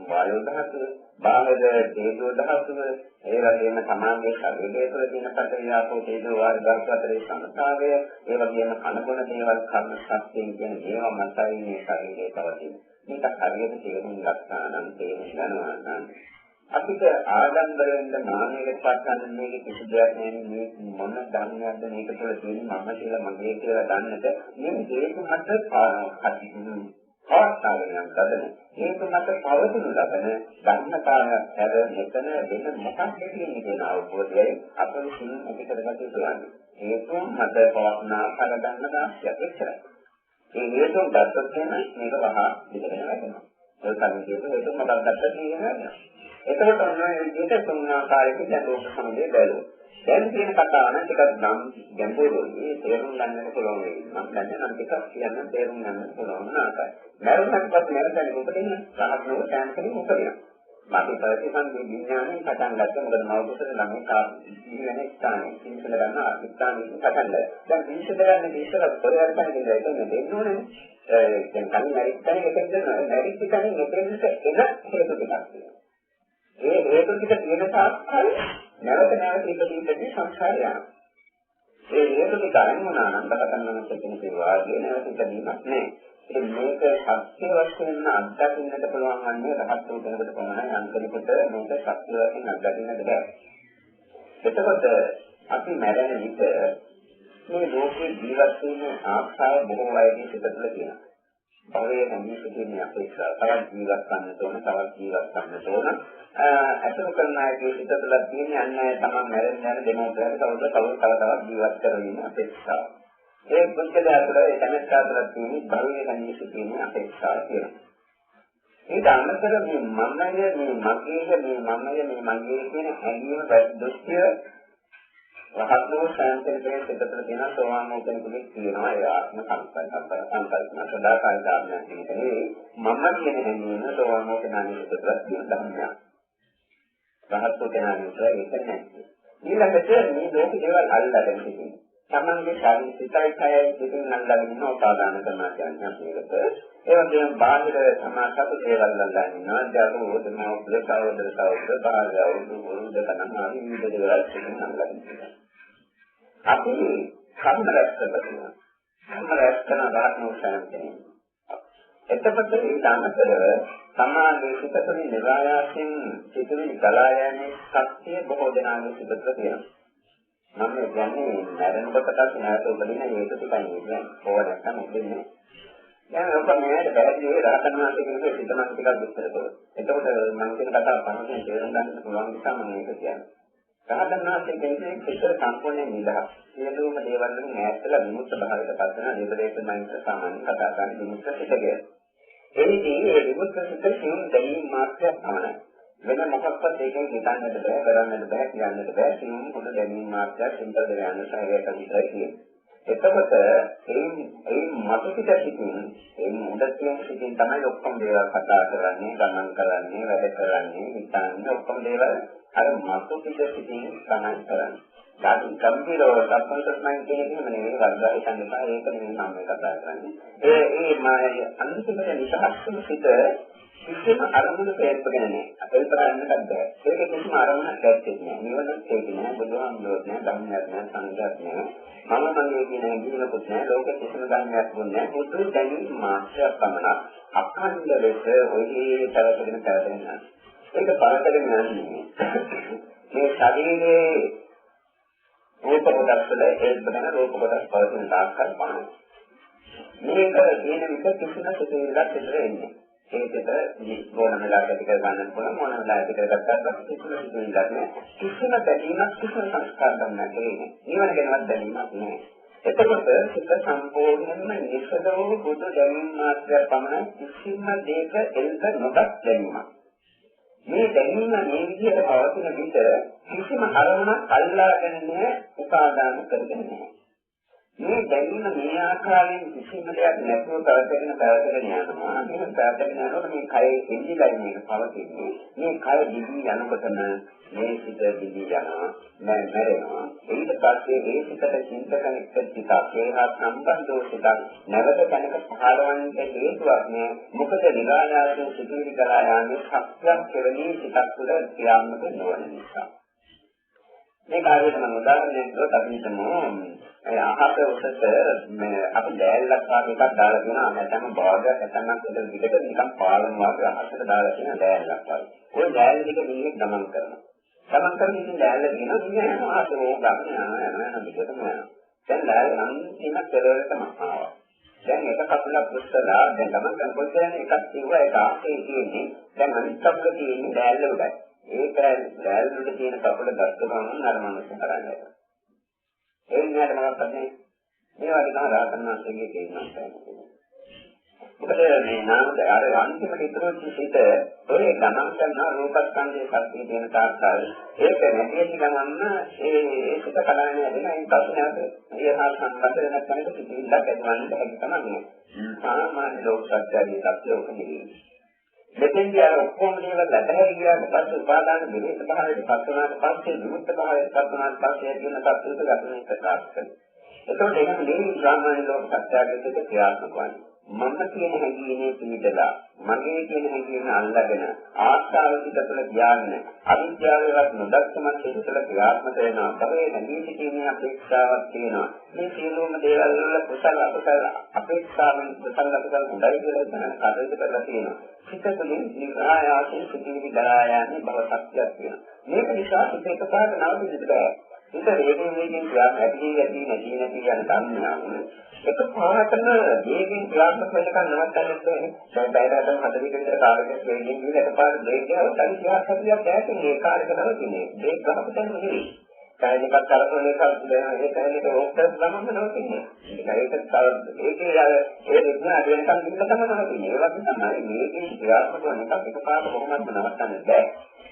වායෝ ධාතුව, බාහද තේජෝ ධාතුව, ඒ වගේම සමාගයේ ශරීරයේ තුළ තියෙන පටවියාපෝ තේජෝ වායු ධාතු අතරේ සමතාවය, ඒ වගේම කනබොන දේවල් කර්ම ශක්තියෙන් කියන ඒවා මතයි මේ ශරීරයේ පවතින. මේක හරියට තේරුම් ගත්තා නම් තේරුම් ගන්නවා නම් අපිට ආඩම්බර වෙන්න මානෙකට පස්සන්න මේක කිසි දෙයක් නෙමෙයි. මේ මොන ධර්මයක්ද මේක තුළ තියෙන්නේ මම කියලා මගේ කියලා දන්නට මේ හේතු මත පාස්තාවෙන් යන දඩන හේතු මත පවතින ලබන ධර්මතාවයක් හැර මෙතන වෙන මොකක්ද කියන්නේ කියන අවබෝධයයි අපේ සිහින් අපි කරගත යුතුයි. හේතු මත පවත්නා කරගන්න අවශ්‍යයි එච්චරයි. මේ හේතු ගත්තොත් මේක වහා පිටගෙන වැටෙනවා. ඒ කර්මයේ හේතු මත ගත්තොත් නේද? එතකොට ඔන්න විදිහට තුන්ආකාරයකින් දැන් ලෝක සමුදය බැලුවා. දැන් කියන කතාව නම් ටිකක් නම් ගැඹුරුයි. තේරුම් ගන්නට පුළුවන් වෙයි. මම දන්නේ නම් ටිකක් කියන්න තේරුම් ගන්නට පුළුවන් ආකාරය. මරණයට පස්සේ නැරෙන්නේ උපදින සාහනෝ සෑමකෙම උපදිනවා. මාගේ ප්‍රතිසන්දි විඥානයෙන් පටන් ගත්තා. මොකද මවකුසල ළමයි වෙන ස්ථානයේ සිංහල ගන්න ආස්ථානයේ පටන් ගත්තා. දැන් විශේෂ ගන්න ඉස්සර පොරවල් කන්නේ දෙන්නේ දෙන්නෝනේ. දැන් කලින් නැරිච්චනේ එකෙන් දෙනවා. නැරිච්ච කලින් මෙතනට එන හේතු ටිකක් තියෙනවා. ඒ හේතු ටික තියෙන තාක්කල් නැවත නැවත ඉපදීපදී සංසාරය යනවා. ඒ හේතු ටික අයින් වුණා නම් බතකන්නම කියන වාගේ නැවත ඉපදීමක් නැහැ. ඒ මේක සත්‍ය වශයෙන් අත්දකින්නට පුළුවන් වන්නේ රහත් වූ කෙනෙකුට පමණයි. අන්තිමට මේක සත්‍ය වශයෙන් අත්දකින්නට බෑ. එතකොට අපි මැරෙන විට මේ ලෝකේ ජීවත් වෙන ආශාව බොහෝ අයගේ සිත තුළ තියෙනවා. භවයේ නිමිතිකින් අපේක්ෂා තවත් ජීවත් වන්න ඕන, තවත් ජීවත් වන්න ඕන. අසල කරන අයගේ සිත තුළ තියෙන අන්නේ තමයි මැරෙන්න යන දෙමෝපියන් තවත් ජීවත් කරගෙන අපේක්ෂා. ඒ පුද්ගලයා තුළ ඒ තනස්සා තුළ තියෙන භවයේ නිමිතිකින් අපේක්ෂා තියෙනවා. ඒක අමතර මේ මමය, මේ මගේ, මේ මගේ කියන හැඟීම දෘෂ්ටිය රහතෝ සාන්තයේ සිතතර තියෙන සෝවාන් කෙනෙකුගේ කියනවා ඒ ආත්ම සංකල්පන සදාකාලික ආත්මයක් කියන්නේ මම කියන හැඟීම සෝවාන් කෙනාගේ සිතතර තියෙන ධර්මයක්. රහතෝ කෙනාගේ ඒක නැහැ. ඊළඟට මේ ලෝක දේවල් අල්ලගෙන ඉන්නේ. තමන්ගේ ශරීර සිතයි කයයි දෙකෙන් අල්ලගෙන ඉන්න උපාදාන කරනවා කියන්නේ මේකට. ඒ වගේම බාහිර සමාසක දේවල් අල්ලගෙන ඉන්නවා. ජාතක උදමව ප්‍රකාරවල බාහිර උදකනම විවිධ දේවල් දෙකෙන් අල්ලගෙන ඉන්නවා. අපි කර්ම රැස් කරනවා. සම්මරස් කරන ධර්මෝසාරයෙන්. එතකොට මේ ධර්මතරව සමාධියේ සිටතුලින් නිරායාසයෙන් සිටුවිලි ගලා යන්නේ සත්‍ය බොහෝ දෙනාගේ සිටතට තියෙනවා. මම කියන්නේ මරණකොටත් නැවත උපදින හේතු ටිකයි කියන්නේ. ඕවා නැත්නම් උපදින්නේ. දැන් ඔබ මෙයාට බැහැදිලි රහතන් වහන්සේ කෙනෙකුගේ සිතමත් ටිකක් විස්තර කරනවා. එතකොට මම කියන කතාව පහසුවෙන් තේරුම් ගන්න පුළුවන් නිසා මම මේක කියන්නේ. රහතන් වහන්සේ කෙනෙකුගේ සිත සම්පූර්ණයෙන් නිදහස්. සියලුම දේවල් වලින් ඈත්ලා විමුක්ත භාවයට පත් වෙන නිරේතමයින් සාමාන්‍ය කතා කරන විමුක්ත සිතකය. එනිදී මේ විමුක්ත සිත සියුම් දැනීම මාත්‍රයක් පමණයි. වෙන මොකක්වත් ඒකෙන් හිතන්නට බෑ, කරන්නට බෑ, කියන්නට බෑ. සියුම් පොදු දැනීම මාත්‍රයක් සින්තල් දෙවියන් සහයයට විතරයි කියන්නේ. එතකොට ඒ මතකිත සිටින් ඒ මුදතියෙන් සිටින් තමයි ඔක්කොම දේවල් කතා කරන්නේ, ගණන් කරන්නේ, වැඩ කරන්නේ, හිතන්නේ ඔක්කොම දේවල් අර මතකිත සිටින් ගණන් කරන්නේ. ධාතු ගම්බීරව සම්පූර්ණයෙන් කියන්නේ නෙවෙයි වර්ගය සම්පූර්ණ ඒක නෙවෙයි මම කතා කරන්නේ. ඒ මාය අන්තිමට නිසහස්ම සිට කිසිම අරමුණක හේතුගෙන නැහැ. අපේ කරන්නට බෑ. ඒක කිසිම අරමුණක් දැක්කේ නැහැ. නිවනක් හේතු නැහැ. බුදුහාමුදුරුවෝ නැහැ, ධම්මයක් නැහැ, සංඝයක් නැහැ. මම මගේ කියන හැඟීමකුත් නැහැ. ලෝක කිසිම ධර්මයක් වුණේ නැහැ. බුදු දැනීම මාත්‍රයක් පමණක් අඛණ්ඩ ලෙස ඔයie පැවතගෙන යනවා. ඒක බලතගෙන යන්නේ. මේ ශරීරයේ රූප කොටස් වල ඒකදෙන රූප කොටස් පවතින තාක්කල් පමණයි. මේක කියන විට කිසිම සිතුවිල්ලක් විතර එන්නේ. ඒකද මොන වෙලාවකට ගන්න පුළුවන් මොන වෙලාවකට ගත්තත් කිසිම සිතුවිල්ලක් නෑ. කිසිම බැඳීමක් කිසිම සංස්කාර ගන්නට එන්නේ. ඊවන ගැනවත් බැඳීමක් නෑ. එතකොට සිත සම්පූර්ණයෙන්ම නිසදව බුදු දැනීම මාත්‍රයක් පමණ කිසිම දෙයක එල්බ නොදක් දැනීමක්. මේ දැනීම මේ විදිහට පවතින විට කිසිම අරමුණක් අල්ලාගෙන නැහැ, උපාදාන කරගෙන නැහැ. මේ දැනීම මේ ආකාරයෙන් කිසිම දෙයක් නැතුව පැවතගෙන යනවා. මේ පැවතගෙන යනකොට මේ කයේ ඉඳිලා මේක පවතින්නේ. මේ කය දිවි යනකොටම මේ සිත දිවි යනවා, මැරෙනවා. ඊට පස්සේ ඒ සිතට චින්තකනික සිතක් ඒහා සම්බන්ධව සිතක් නැවත තැනක පහළවන්නට හේතුවක් නෑ. මොකද නිරායාසයෙන් සිටිවිලි කරා යන්නේ සත්‍යයක් කෙරෙහි සිතක් තුළ ක්‍රියාත්මක නොවන නිසා. මේ කාර්යයට මම උදාහරණයක් දුන්නොත් අපි හිතමු අහස උසට අපි දැල්ලක් වගේ එකක් දාලා තියෙනවා නැත්නම් භාගයක් නැත්නම් උඩ විදිහට නිකන් පාලන වගේ අහසට දාලා තියෙන දැල්ලක් වගේ. ওই දැල්ල ටික මිනිහෙක් ගමන් කරනවා. ගමන් කරන ඉතින් දැල්ල දිනන මිනිහා අහස රෝගක් යනවා විදිහටම යනවා. දැන් දැල්ල නම් ඉන්න පෙරවලටම ආවා. දැන් එක කකුලක් උස්සලා දැන් ගමන් කරනකොට එකක් තියුවා ඒක ආසේ තියෙන්නේ. දැන් අනිත් කකුල තියෙන්නේ දැල්ල උඩයි. ඒක දැල්ල උඩ තියෙන කකුල ගත්ත ගමන් අර මනස කරන්නේ. ඒ නිහඬ මනසක් නේ. මේ වගේ තමයි රාතන් මාසයේ කියනවා. මොකද මේ නාමද අර අන්තිමට ඉතුරුච්ච සිට ඔය ගණන් කරන රූපස්කන්ධයේ සත්‍යය තියෙන තාක්කල් ඒක නැති ගමන්න ඒ සිත කලන්නේ නැදෙන ඒ පස්සෙනට ඊහා සම්බන්ධ වෙන කෙනෙක් පිටිල්ලක් ඇතුළන්න හැකි තමයි. සාමාන්‍ය ලෝක සත්‍යයේ සත්‍ය ඔකනේ. මෙතෙන්දී අර ඔක්කොම දේවල් ඇතහැරි ගියාට පස්සේ උපාදාන විරේත භාවයට පත් වුණාට පස්සේ විමුක්ත භාවයට පත් වුණාට පස්සේ කියන තත්ත්වයක ගතන ප්‍රකාශ කරනවා. ඒකෝට එහෙම නෙමෙයි සාමාන්‍ය ලෝක සත්‍යයකට ක්‍රියාත්මක වන්නේ. මම කියන හැඟීමේ පිළිදලා මගේ කියන හැඟීම අල්ලගෙන ආස්ථාව පිටතල ගියාන්නේ අවිද්‍යාවවත් නොදක්කම සිතල ක්‍රියාත්මක වෙනවා. බවේ හැඟී සිටීමේ අපේක්ෂාවක් තියෙනවා. මේ සියලුම දේවල් වල කුසල අකුසල අපේක්ෂාවෙන් කුසල අකුසල හොඳයි කියලා දැනන කටයුතු කරලා තියෙනවා. සිත තුළින් නිරායාසයෙන් සිටිවිලි දරා යන්නේ බව සත්‍යයක් වෙනවා. මේක නිසා සිත එකපාරට නවතින්නට බෑ. සිත වේගයෙන් ක්‍රියාත්මක නැති යන ධර්මයන් එකපාරටම වේගයෙන් ක්‍රියාත්මක වෙනකන් නවත්තන්නත් බෑ. දැන් බයරටම 4 විතර කාලයක වේගයෙන් ගිහින් එකපාරට බ්‍රේක් ගහුවොත් 40 40ක් ඈතින් ඒ කාර්යක නවතින්නේ. බ්‍රේක් ගහපතම නෙවෙයි. කායයකට කරකවන එකක් ඒ කායයක ඕක්ටර් ගමන්න නවතින්නේ. ඒකේ අර ඒ දෙන්න අදෙන්කම් දෙන්න තමයි නවතින්නේ. ඒ වගේ තමයි මේකේ ක්‍රියාත්මක වෙන එකක් එකපාරට කොහොමද නවත්තන්න බෑ.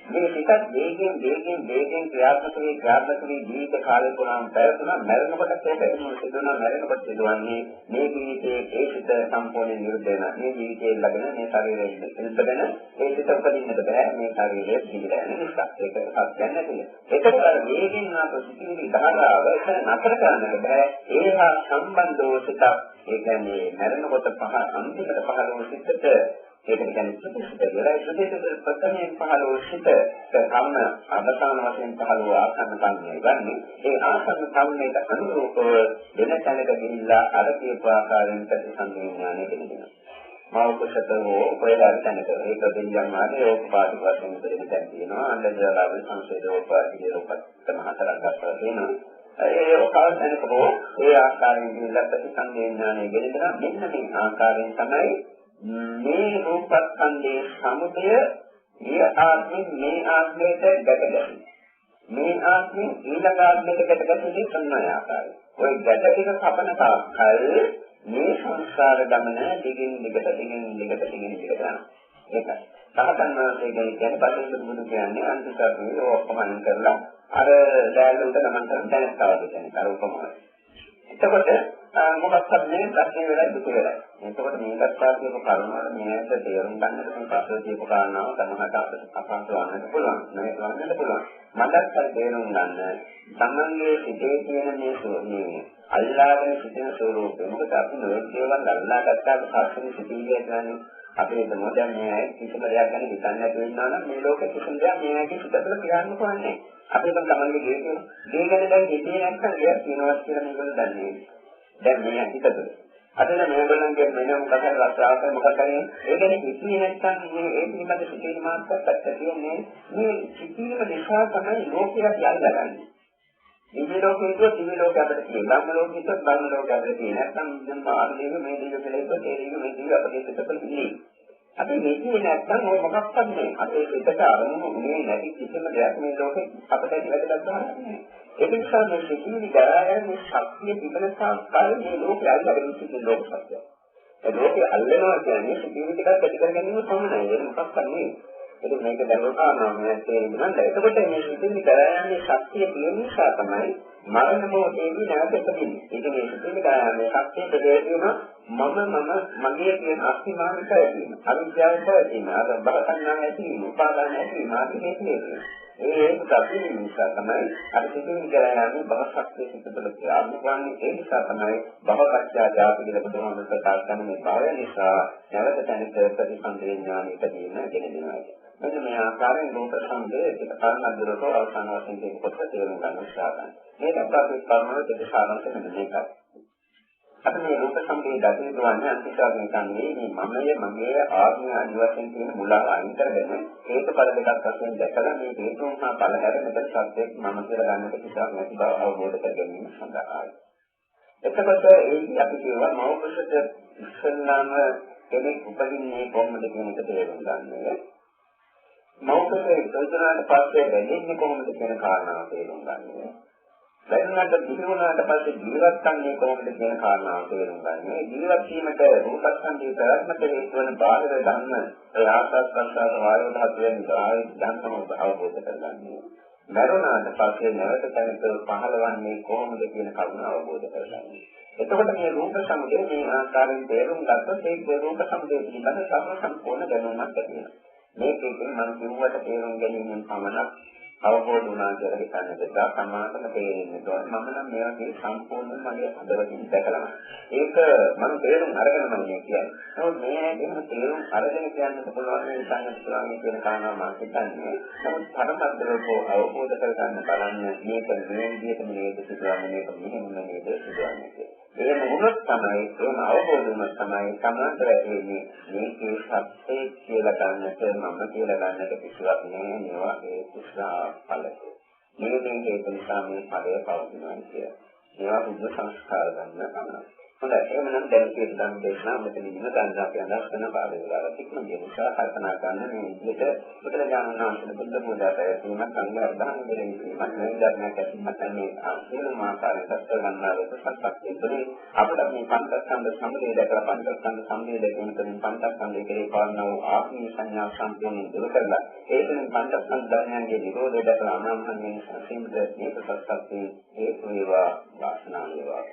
මේ පිටත් වේගයෙන් ක්‍රියාත්මක වේ ජීවිත කාලය පුරාම පැවතුණා. මරණකොට සිදුවනවා මරණකොට සිදුවන්නේ මේ ජීවිතයේ ඒ සිත සම්පූර්ණ නිරුද්ධ වෙනවා. මේ ජීවිතයේ ලැබෙන මේ ශරීරයෙන් ඉල්පදෙන ඒ සිත උපදින්නට බෑ. මේ ශරීරයේ පිළිදැන නිසා ඒක සත්‍යයක් නැතිල. ඒකත් අර වේගයෙන් ප්‍රතිපිලි ධාරාව එතන නතර කරන්නට බෑ. ඒහා සම්බන්ධව සිත ඒ කියන්නේ මරණකොට අන්තිමට පහළ වූ සිතට ඒකට කියන්නේ ප්‍රතිශත කියලා. ඒ ප්‍රතිශත ප්‍රථමයෙන් පහළ වූ සිත කර්ම අවසාන වශයෙන් පහළ වූ ආසන්න කර්මය ගන්නේ. ඒ ආසන්න කර්මයට අනුරූපව වෙන තැනක ගිහිල්ලා අර කියපු ආකාරයෙන් ප්‍රතිසංවේඥානය දෙනවා. මෞකෂතෝ ඔයලා තැනක ඒක දෙවියන් මාගේ ඕපපාතික වශයෙන් දෙන්න තියෙනවා. අන්දජාලාව සංසේදෝපාදී රූපත්තම හතරක් දක්වලා තියෙනවා. ඒ ඔකාසනකෝ ඒ ආකාරයෙන් ගිහිල්ලා ප්‍රතිසංවේඥානය ගෙනදලා මෙන්න මේ ආකාරයෙන් තමයි මේ රූපස්කන්ධයේ සමුදය මේ ආත්මෙන් මේ ආත්මයට ගැටගැහෙනවා. මේ ආත්මෙන් ඊළඟ ආත්මයට ගැටගැහෙන්නේ සම්මය ආකාරය. ඔය ගැට ටික කපන තාක්කල් මේ සංසාර ගමන දිගින් දිගට යනවා. ඒකයි. සහතන් වහන්සේ කියන්නේ පස්සේ බුදු කියන්නේ අන්තිසාරේ ඔක්කොම කරලා අර දැල්ල උඩ ගමන් කරන තැනක් තමයි කියන්නේ. අර උපමාවයි. එතකොට මොකක්ද මේ ප්‍රශ්නේ වෙලා දුක වෙලා. එතකොට මේකත් පාස්කේක කරුණාවල මේකට තේරුම් ගන්නට මේ පස්සේ දීප කාරණාව තමකට අපහසු වන්නත් පුළුවන්. නෙවෙයි වන්නත් පුළුවන්. මටත් තේරුම් ගන්න සම්මන්ගේ සිටේ තියෙන මේ අල්ලාගෙන සිටින ස්වરૂපය. මොකද අපි නොයෙක් දේවල් අල්ලා ගත්තාම පස්සේ සිටින්නේ කියන්නේ අපේ මොඩර්න් මේ කිසිම දෙයක් ගැන හිතන්නේ නැති වෙනවා නම් මේ ලෝකෙ කිසිම දෙයක් මේකේ සිටතල කියන්න කොහොමද? අපේ තමන්ගේ ගේ තියෙන ගේ ගැන දැන් හිතේ නැත්නම් දෙයක් තියෙනවා කියලා මේගොල්ලෝ දන්නේ. දැන් මේ හිතතල. අද මේගොල්ලන්ගේ මෙන්න මොකක්ද රස්සාවක මොකක්ද ඒ කියන්නේ හිතේ නැත්නම් මේ ඒ පිළිබඳ සිටින මාර්ගයක් තියෙන්නේ මේ සිටින නිසා තමයි ලෝකයක් යල්ලාගන්නේ. මේ ලෝකෙට දිවි ලෝක අපිට තියෙනවා. බ්‍රහ්ම ලෝකෙට බ්‍රහ්ම ලෝක අපිට තියෙනවා. නැත්නම් දැන් ආදීව මේ දිවි කෙලෙක තේරීම මේ දිවි අපිට සිතපොළේ. අපි මේකේ නැත්නම් ඔය මොකක්ද මේ අපේ හිතට අරමුණු උනේ නැති කිසිම දෙයක් මේ ලෝකෙ අපිට ඉවදලා ගන්න. ඒ නිසා මේ සිතිවිලි ගායන මේ ශක්තිය තිබෙන සංස්කාරය මේ ලෝකෙ අල්ලගෙන සිටින ලෝක සත්‍යය. ඒ ලෝකෙ අල්ලනවා කියන්නේ සිතිවිලි ටිකක් ඇති කර ගැනීම පමණයි. ඒක මොකක්ද නෙවෙයි. ඒක මේක දැනුවා මම තේරෙන්නේ. ඒකකොට මේ සිතිවිලි ගායනයේ ශක්තිය තියෙන නිසා තමයි මරණ මොහොතේදී නැවත ඉපදින්නේ. ඒක මේ සිතිවිලි ගායනයේ ශක්තිය දෙදෙකම මගේ කියන අස්තිමානිකය කියන අවිද්‍යාව කියන අර බරතන්නා ඇතිවීම උපාදාන ඇතිවීම ආදී හේතුනේ. ඒක තමයි නිසා තමයි අර සිතිවිලි ගායනයේ බව ශක්තිය සිතවල ප්‍රාණිකවන්නේ. ඒ නිසා තමයි භවපච්චා ජාති කියලා බුදුහාමුදුරුවෝ ප්‍රකාශ කරන මේ භවය නිසා නැවත තැනක ප්‍රතිසන්දේ ඥානෙට දීම ගෙනෙනවා. මෙන්න මේ ආකාරයෙන් රූප සංදේ එක කාරණාදුරට අවසාන වශයෙන් දෙක කොට තේරුම් ගන්න උත්සාහ කරනවා. මේක අපේ කර්මවල දෙක සාරාංශ වෙන මේකයි. අපි මේ රූප සංදේ දකින්න දුවන්නේ අන්තිශාසන කන්නේ මේ මගේ ආත්මය ආදි වශයෙන් තියෙන මුලාව අයින් කරගෙන හේතුඵල දෙකක් වශයෙන් දැකලා මේ හේතුන් හා ඵල හැරෙන්නට සත්‍යයක් මම කියලා ගන්නට කිසිවක් නැති බව අවබෝධ කර ගැනීම සඳහායි. එතකොට ඒකයි අපි කියනවා මෞකෂත ඉස්සල්ලාම කෙනෙක් උපදින්නේ කොහොමද කියන එක තේරුම් ගන්න. මෞකෂේ ඉස්සල්ලාට පස්සේ වෙන්නේ කොහොමද කියන කාරණාව තේරුම් ගන්න. දැනනට දිනුනාට පස්සේ ජීවත් වන්නේ කොහොමද කියන කාරණාව තේරුම් ගන්න. මේ ජීවත් වීමට රූපස්කන්ධයේ ප්‍රාත්මක හේතු වන බාහිර ධර්ම ඒ ආස්වාස්කන්ධ වායෝ ධාතුවෙන් ආයි ධර්මම අවබෝධ කරගන්න. මරණාට පස්සේ නැවත තැනක පහළවන්නේ කොහොමද කියන කරුණ අවබෝධ කරගන්න. එතකොට මේ රූප සමුදය මේ ආකාරයෙන් තේරුම් ගත්තොත් ඒ රූප සමුදය පිළිබඳ සම්පූර්ණ දැනුමක් ඇති වෙනවා. මේකෙන් මම කිව්වට තේරුම් ගැනීමෙන් පමණක් අවබෝධ වුණා කියලා හිතන්නේ දැන් සමානම තේරෙන්නේ. මම නම් මේ වගේ සම්පූර්ණයෙන්ම මගේ හදවතින් දැකලා. ඒක මම තේරුම් අරගෙන මම කියන්නේ. නමුත් මේ එහෙම තේරුම් අරගෙන කියන්නත් පුළුවන් නේ හිතන්නත් පුළුවන් කියන කාරණා මම හිතන්නේ. නමුත් පරමද්දරෝ අවබෝධ කරගන්න බලන්න මේක මේ විදිහට නේද සිදුවන්නේ මේක මෙහෙම නේද සිදුවන්නේ කියලා. එහෙම වුණොත් තමයි එහෙම අවබෝධ වුණොත් තමයි සමාන්තර වෙන්නේ මේකේ සත්‍යය කියලා ගන්නට මම කියලා ගන්නට කිසිවක් නෑ මේවා ඒ කුසල ඵලය. මේකෙන් හේතු නිසා මේ ඵලය පවතිනවා කියලා. ඒවා බුද්ධ සංස්කාර ගන්න තමයි. හොඳයි එහෙනම් දැන් කියන ධර්ම දේශනාව මෙතනින්ම ගන්නවා කියන දර්ශන පාඩේවල තික්ම නිසා කල්පනා කරන්න මේ විදිහට බුදුරජාණන් වහන්සේ බුද්ධ පූජාට යොමු සංඝාරදාන දෙලෙන්නේ මේ ධර්මයක් ඇතුළත මේ ආශීර්වාද මාකාරයෙන් දස්කර ගන්නා සත්‍යයේ අපිට මේ පංචස්කන්ධ සම්මේලය දැකලා පංචස්කන්ධ සම්මේලය කියන පංචස්කන්ධයේ කෙරේ පාලන වූ ආත්මීය සංඥා සම්පූර්ණ දුරු කරලා ඒකෙන් පංචස්කන්ධ ධර්මයන්ගේ නිරෝධය දැකලා අනාත්මයෙන් සංසිඳ මේක සත්‍යයේ හේතු වේවා වාසනාව වේවා